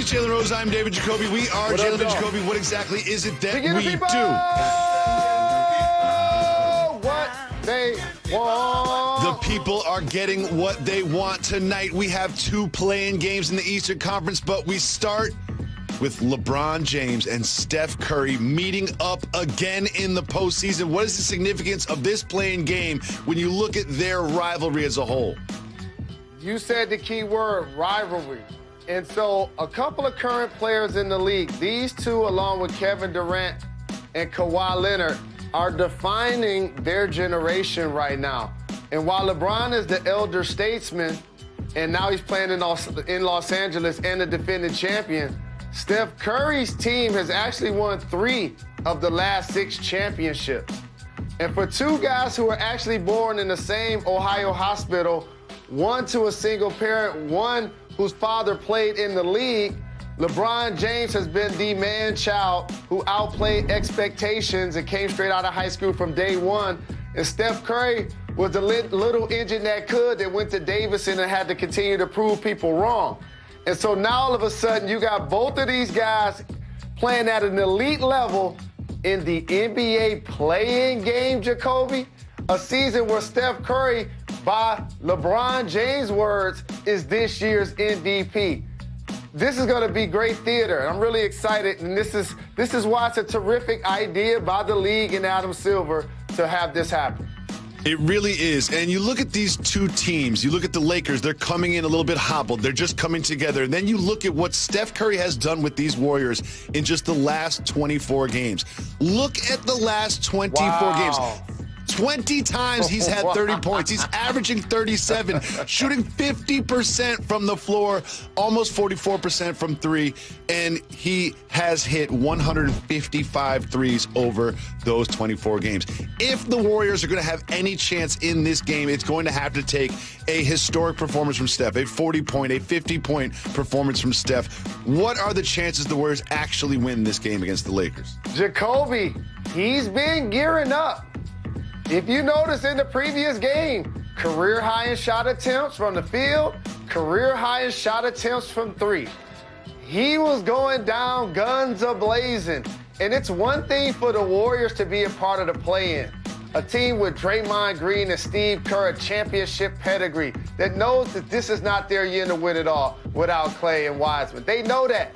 He's Jalen Rose. I'm David Jacoby. We are Jalen Jacoby. What exactly is it that we do? What they want. The people are getting what they want tonight. We have two play-in games in the Eastern Conference, but we start with LeBron James and Steph Curry meeting up again in the postseason. What is the significance of this play-in game when you look at their rivalry as a whole? You said the key word, rivalry. And so a couple of current players in the league, these two along with Kevin Durant and Kawhi Leonard, are defining their generation right now. And while LeBron is the elder statesman, and now he's playing in Los Angeles and the defending champion, Steph Curry's team has actually won 3 of the last 6 championships. And for two guys who were actually born in the same Ohio hospital, one to a single parent, one whose father played in the league, LeBron James has been the man-child who outplayed expectations and came straight out of high school from day one. And Steph Curry was the little engine that went to Davidson and had to continue to prove people wrong. And so now all of a sudden you got both of these guys playing at an elite level in the NBA play-in game, Jacoby. A season where Steph Curry, by LeBron James' words, is this year's MVP. This is going to be great theater. I'm really excited, and this is why it's a terrific idea by the league and Adam Silver to have this happen. It really is. And you look at these two teams, you look at the Lakers, they're coming in a little bit hobbled. They're just coming together. And then you look at what Steph Curry has done with these Warriors in just the last 24 games. Look at the last 24 games. 20 times he's had 30 points. He's averaging 37, shooting 50% from the floor, almost 44% from 3, and he has hit 155 threes over those 24 games. If the Warriors are going to have any chance in this game, it's going to have to take a historic performance from Steph, a 40-point, a 50-point performance from Steph. What are the chances the Warriors actually win this game against the Lakers? Jacoby, he's been gearing up. If you notice in the previous game, career high in shot attempts from the field, career high in shot attempts from 3. He was going down guns a-blazing. And it's one thing for the Warriors to be a part of the play-in. A team with Draymond Green and Steve Kerr, a championship pedigree, that knows that this is not their year to win it all without Clay and Wiseman. They know that.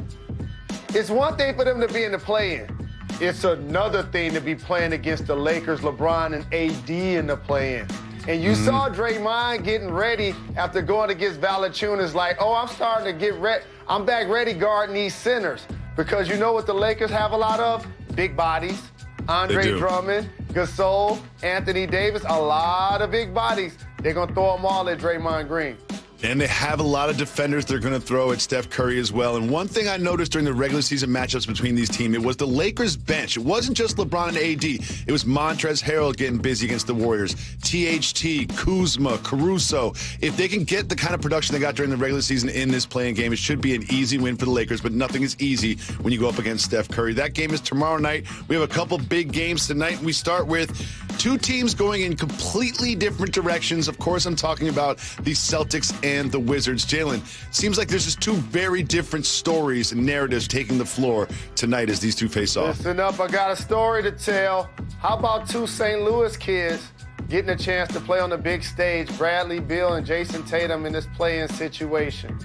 It's one thing for them to be in the play-in. It's another thing to be playing against the Lakers, LeBron, and AD in the play-in. And you saw Draymond getting ready after going against Valanciunas like, oh, I'm starting to get ready. I'm back ready guarding these centers. Because you know what the Lakers have a lot of? Big bodies. Andre Drummond, Gasol, Anthony Davis, a lot of big bodies. They're going to throw them all at Draymond Green. And they have a lot of defenders they're going to throw at Steph Curry as well. And one thing I noticed during the regular season matchups between these teams, it was the Lakers bench. It wasn't just LeBron and AD. It was Montrezl Harrell getting busy against the Warriors. THT, Kuzma, Caruso. If they can get the kind of production they got during the regular season in this play-in game, it should be an easy win for the Lakers, but nothing is easy when you go up against Steph Curry. That game is tomorrow night. We have a couple big games tonight. We start with two teams going in completely different directions. Of course, I'm talking about the Celtics and the Wizards. Jalen, seems like there's just two very different stories and narratives taking the floor tonight as these two face off. Listen up, I got a story to tell. How about two St. Louis kids getting a chance to play on the big stage, Bradley Beal and Jason Tatum in this play-in situation.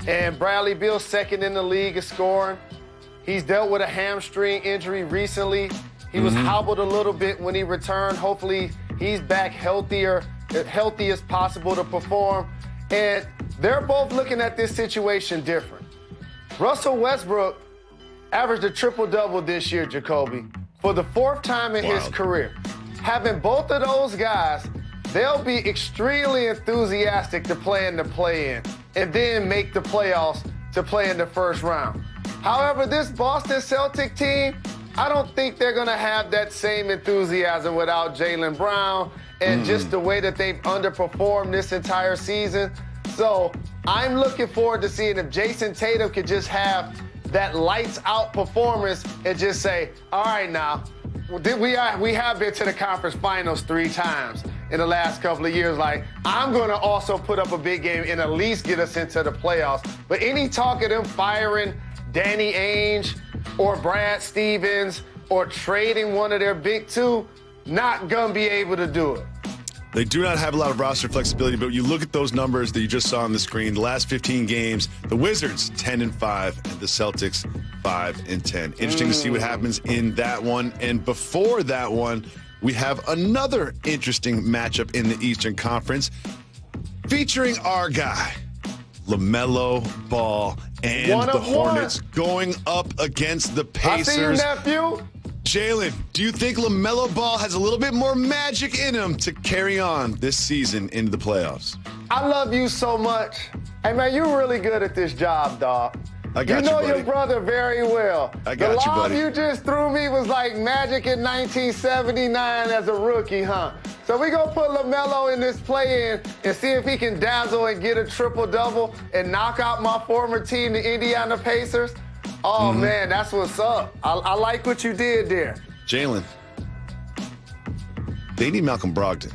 And Bradley Beal second in the league in scoring. He's dealt with a hamstring injury recently. He was hobbled a little bit when he returned. Hopefully he's back healthy as possible to perform. And they're both looking at this situation different. Russell Westbrook averaged a triple-double this year, Jacoby, for the 4th time in his career. Having both of those guys, they'll be extremely enthusiastic to play in the play-in and then make the playoffs to play in the first round. However, this Boston Celtic team, I don't think they're going to have that same enthusiasm without Jaylen Brown and just the way that they've underperformed this entire season. So I'm looking forward to seeing if Jason Tatum could just have that lights-out performance and just say, all right now, we have been to the conference finals 3 times. in the last couple of years, like, I'm going to also put up a big game and at least get us into the playoffs. But any talk of them firing Danny Ainge or Brad Stevens or trading one of their big two, not going to be able to do it. They do not have a lot of roster flexibility, but you look at those numbers that you just saw on the screen. The last 15 games, the Wizards 10-5, and the Celtics 5-10. Interesting to see what happens in that one. And before that one, we have another interesting matchup in the Eastern Conference featuring our guy, LaMelo Ball, and the Hornets going up against the Pacers. I see you, nephew. Jalen, do you think LaMelo Ball has a little bit more magic in him to carry on this season into the playoffs? I love you so much. Hey, man, you're really good at this job, dog. I got you know you, buddy. your brother very well. I got you, buddy. The lob you just threw me was like magic in 1979 as a rookie, huh? So we gonna put LaMelo in this play-in and see if he can dazzle and get a triple-double and knock out my former team, the Indiana Pacers. Oh, man, that's what's up. I like what you did there. Jalen, they need Malcolm Brogdon.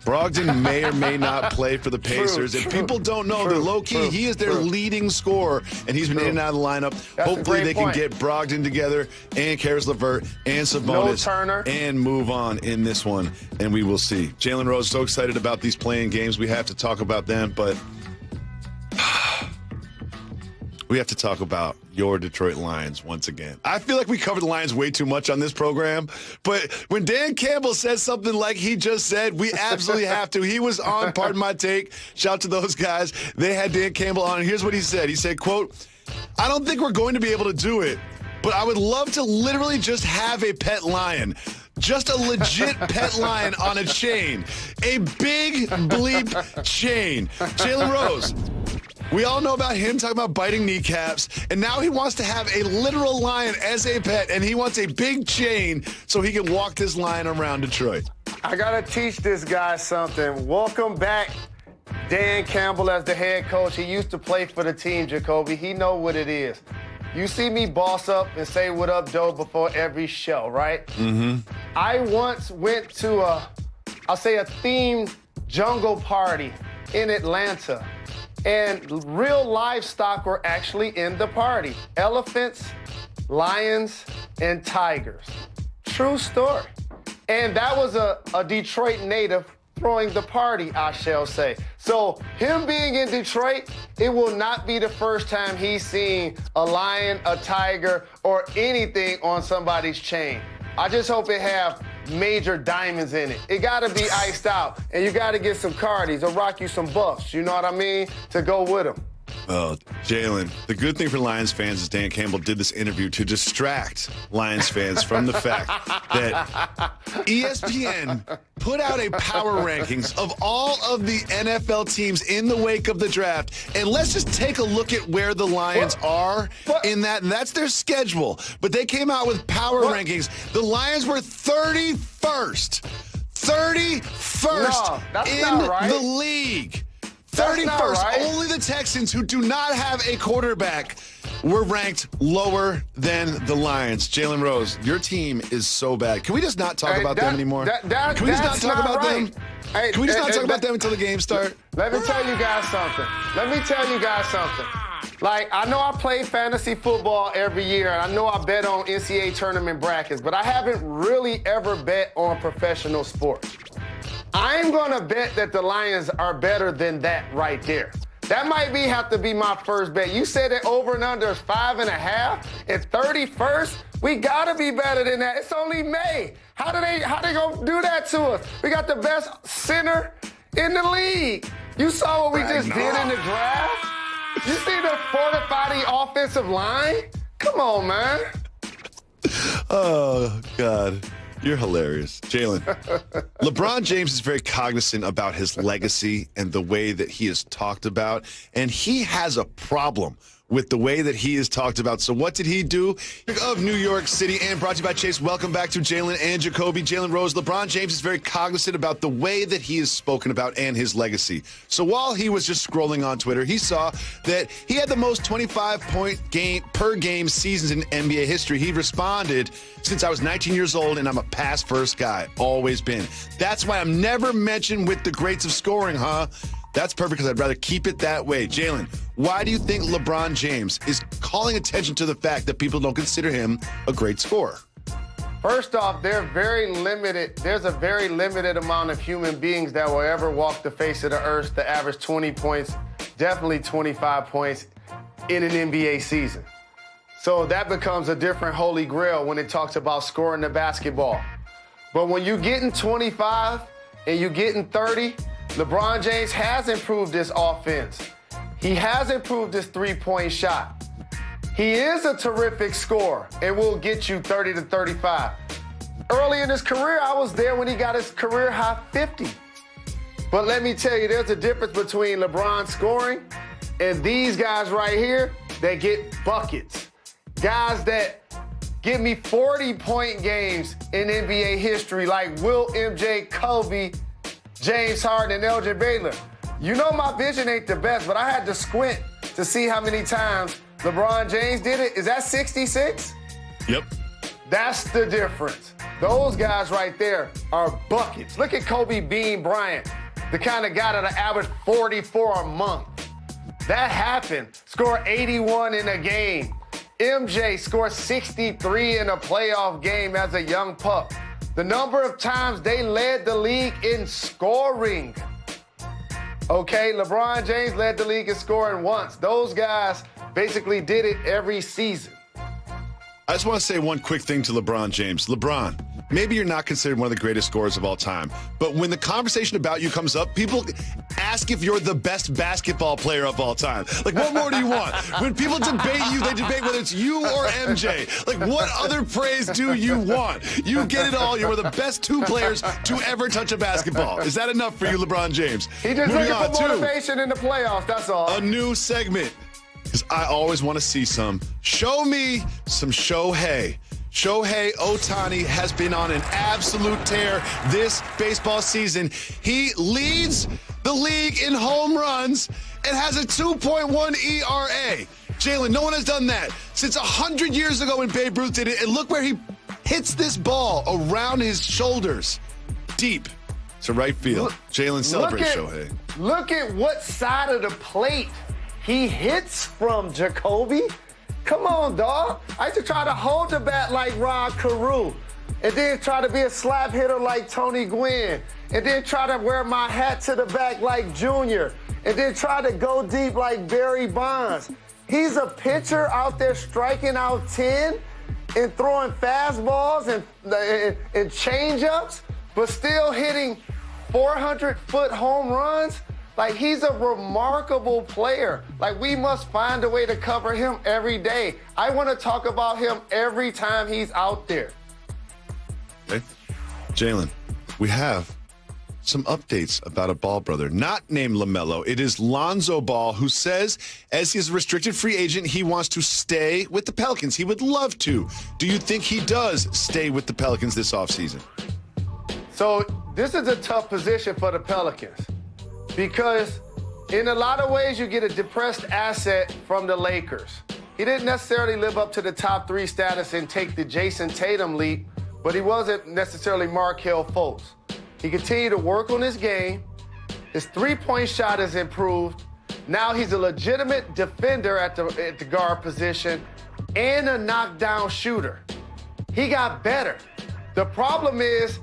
Brogdon may or may not play for the Pacers. If people don't know that low-key, he is their leading scorer, and he's been in and out of the lineup. Hopefully they can get Brogdon together and Karis LeVert and Sabonis and move on in this one, and we will see. Jalen Rose, so excited about these playing games. We have to talk about them, but we have to talk about your Detroit Lions once again. I feel like we covered the Lions way too much on this program, but when Dan Campbell says something like he just said, we absolutely have to. He was on Pardon My Take. Shout out to those guys. They had Dan Campbell on. Here's what he said. He said, quote, "I don't think we're going to be able to do it, but I would love to literally just have a pet lion. Just a legit pet lion on a chain. A big bleep chain." Jalen Rose, we all know about him talking about biting kneecaps, and now he wants to have a literal lion as a pet, and he wants a big chain so he can walk this lion around Detroit. I got to teach this guy something. Welcome back, Dan Campbell, as the head coach. He used to play for the team, Jacoby. He know what it is. You see me boss up and say what up, Joe, before every show, right? I once went to a themed jungle party in Atlanta. And real livestock were actually in the party. Elephants, lions, and tigers. True story. And that was a Detroit native throwing the party, I shall say. So him being in Detroit, it will not be the first time he's seen a lion, a tiger, or anything on somebody's chain. I just hope it have major diamonds in it. It got to be iced out, and you got to get some cardies or rock you some buffs, you know what I mean, to go with them. Well, Jalen, the good thing for Lions fans is Dan Campbell did this interview to distract Lions fans from the fact that ESPN put out a power rankings of all of the NFL teams in the wake of the draft. And let's just take a look at where the Lions are in that. And that's their schedule. But they came out with power rankings. The Lions were 31st. 31st in the league. 31st. Right. Only the Texans, who do not have a quarterback, were ranked lower than the Lions. Jalen Rose, your team is so bad. Can we just not talk about them anymore? Can we just not talk about them? Can we just not talk about them until the games start? Let me tell you guys something. Like, I know I play fantasy football every year, and I know I bet on NCAA tournament brackets, but I haven't really ever bet on professional sports. I'm going to bet that the Lions are better than that right there. That might have to be my first bet. You said that over and under is 5.5 and 31st. We got to be better than that. It's only May. How they going to do that to us? We got the best center in the league. You saw what we just did in the draft? You see the fortify the offensive line? Come on, man. Oh, God. You're hilarious. Jalen, LeBron James is very cognizant about his legacy and the way that he is talked about, and he has a problem with the way that he is talked about. So what did he do? Of New York City, and brought to you by Chase. Welcome back to Jalen and Jacoby. Jalen Rose, LeBron James is very cognizant about the way that he is spoken about and his legacy. So while he was just scrolling on Twitter, he saw that he had the most 25-point per game seasons in NBA history. He responded, "Since I was 19 years old, and I'm a pass-first guy, always been. That's why I'm never mentioned with the greats of scoring, huh? That's perfect because I'd rather keep it that way." Jalen, why do you think LeBron James is calling attention to the fact that people don't consider him a great scorer? First off, there's a very limited amount of human beings that will ever walk the face of the earth to average 20 points, definitely 25 points in an NBA season. So that becomes a different holy grail when it talks about scoring the basketball. But when you get in 25 and you get in 30, LeBron James has improved his offense. He has improved his three-point shot. He is a terrific scorer and will get you 30 to 35. Early in his career, I was there when he got his career high 50. But let me tell you, there's a difference between LeBron scoring and these guys right here that get buckets. Guys that give me 40-point games in NBA history like Wilt, MJ, Kobe, James Harden, and Elgin Baylor. You know my vision ain't the best, but I had to squint to see how many times LeBron James did it. Is that 66? Yep. That's the difference. Those guys right there are buckets. Look at Kobe Bean Bryant, the kind of guy that'll average 44 a month. That happened. Score 81 in a game. MJ scored 63 in a playoff game as a young pup. The number of times they led the league in scoring. Okay, LeBron James led the league in scoring once. Those guys basically did it every season. I just want to say one quick thing to LeBron James. LeBron, maybe you're not considered one of the greatest scorers of all time, but when the conversation about you comes up, people ask if you're the best basketball player of all time. Like, what more do you want? When people debate you, they debate whether it's you or MJ. Like, what other praise do you want? You get it all. You're one of the best two players to ever touch a basketball. Is that enough for you, LeBron James? He just looking for motivation in the playoffs, that's all. A new segment, because I always want to see some. Show me some Shohei. Shohei Ohtani has been on an absolute tear this baseball season. He leads the league in home runs and has a 2.1 ERA. Jalen, no one has done that since 100 years ago when Babe Ruth did it. And look where he hits this ball around his shoulders, deep to right field. Jalen, celebrate Shohei. Look at what side of the plate he hits from, Jacoby. Come on, dog. I used to try to hold the bat like Rod Carew, and then try to be a slap hitter like Tony Gwynn, and then try to wear my hat to the back like Junior, and then try to go deep like Barry Bonds. He's a pitcher out there striking out 10 and throwing fastballs and change-ups, but still hitting 400-foot home runs. Like, he's a remarkable player. Like, we must find a way to cover him every day. I want to talk about him every time he's out there. Okay. Jalen, we have some updates about a Ball brother, not named LaMelo. It is Lonzo Ball, who says, as he's a restricted free agent, he wants to stay with the Pelicans. He would love to. Do you think he does stay with the Pelicans this offseason? So this is a tough position for the Pelicans, because in a lot of ways you get a depressed asset from the Lakers. He didn't necessarily live up to the top 3 status and take the Jason Tatum leap, but he wasn't necessarily Markelle Fultz. He continued to work on his game. His three-point shot has improved. Now he's a legitimate defender at the guard position and a knockdown shooter. He got better. The problem is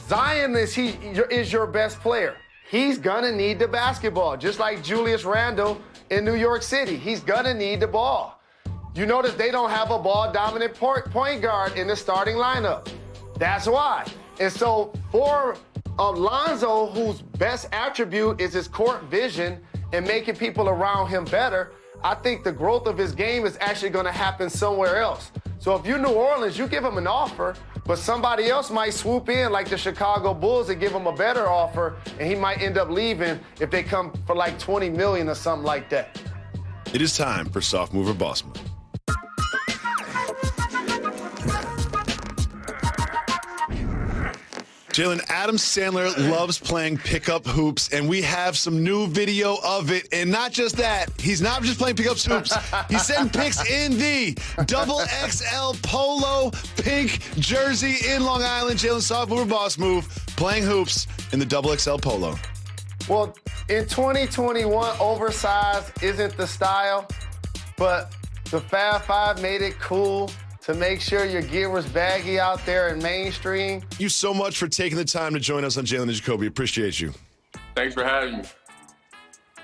Zion is your best player. He's gonna need the basketball, just like Julius Randle in New York City. He's gonna need the ball. You notice they don't have a ball-dominant point guard in the starting lineup. That's why. And so for Lonzo, whose best attribute is his court vision and making people around him better, I think the growth of his game is actually gonna happen somewhere else. So if you're New Orleans, you give him an offer, but somebody else might swoop in like the Chicago Bulls and give him a better offer, and he might end up leaving if they come for like $20 million or something like that. It is time for Soft Mover Boss Move. Jalen, Adam Sandler loves playing pickup hoops, and we have some new video of it. And not just that, he's not just playing pickup hoops. He's sending pics in the XXL polo pink jersey in Long Island. Jalen, Soft Mover Boss Move, playing hoops in the XXL polo. Well, in 2021, oversized isn't the style, but the Fab Five made it cool to make sure your gear was baggy out there and mainstream. Thank you so much for taking the time to join us on Jalen Jacoby. Appreciate you. Thanks for having me.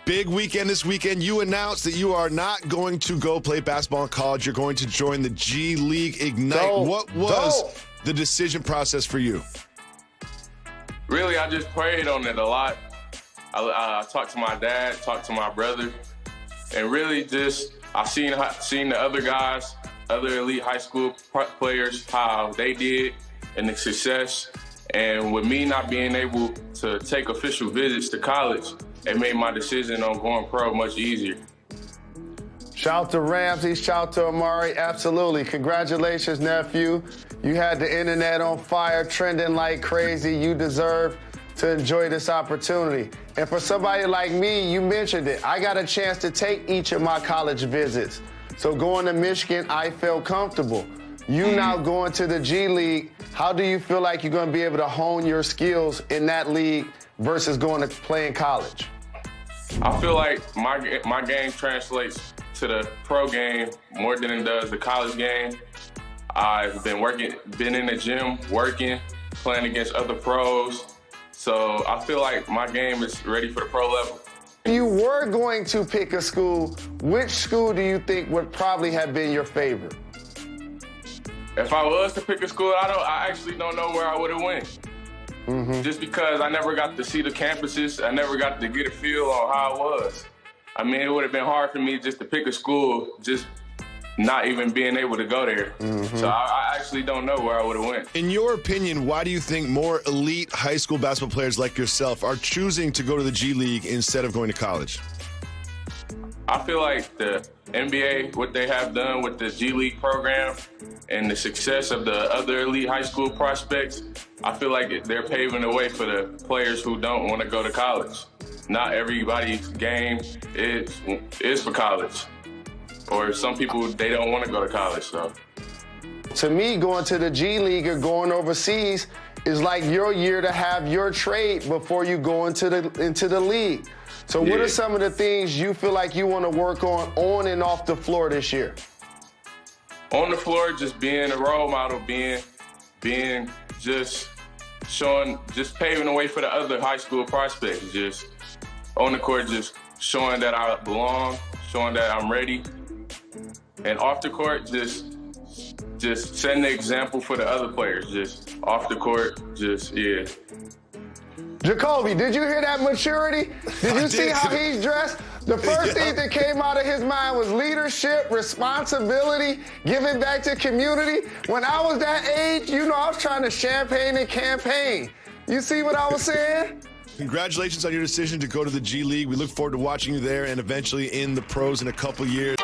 Big weekend this weekend. You announced that you are not going to go play basketball in college. You're going to join the G League Ignite. What was the decision process for you? Really, I just prayed on it a lot. I talked to my dad, talked to my brother, and really just I seen the other guys, other elite high school players, how they did and the success. And with me not being able to take official visits to college, it made my decision on going pro much easier. Shout to Ramsey, shout to Amari, absolutely. Congratulations, nephew. You had the internet on fire, trending like crazy. You deserve to enjoy this opportunity. And for somebody like me, you mentioned it, I got a chance to take each of my college visits. So going to Michigan, I felt comfortable. You now going to the G League, how do you feel like you're going to be able to hone your skills in that league versus going to play in college? I feel like my game translates to the pro game more than it does the college game. I've been in the gym, working, playing against other pros. So I feel like my game is ready for the pro level. If you were going to pick a school, which school do you think would probably have been your favorite? If I was to pick a school, I actually don't know where I would have went. Just because I never got to see the campuses, I never got to get a feel on how it was. I mean, it would have been hard for me just to pick a school, just not even being able to go there. So I actually don't know where I would have went. In your opinion, why do you think more elite high school basketball players like yourself are choosing to go to the G League instead of going to college? I feel like the NBA, what they have done with the G League program and the success of the other elite high school prospects, I feel like they're paving the way for the players who don't want to go to college. Not everybody's game is for college. Or some people, they don't want to go to college, so. To me, going to the G League or going overseas is like your year to have your trade before you go into the league. So what are some of the things you feel like you want to work on and off the floor this year? On the floor, just being a role model, being just paving the way for the other high school prospects. Just on the court, just showing that I belong, showing that I'm ready. And off the court, just setting the example for the other players. Just off the court, yeah. Jacoby, did you hear that maturity? Did you see how he's dressed? The first thing that came out of his mind was leadership, responsibility, giving back to community. When I was that age, I was trying to champagne and campaign. You see what I was saying? Congratulations on your decision to go to the G League. We look forward to watching you there and eventually in the pros in a couple years.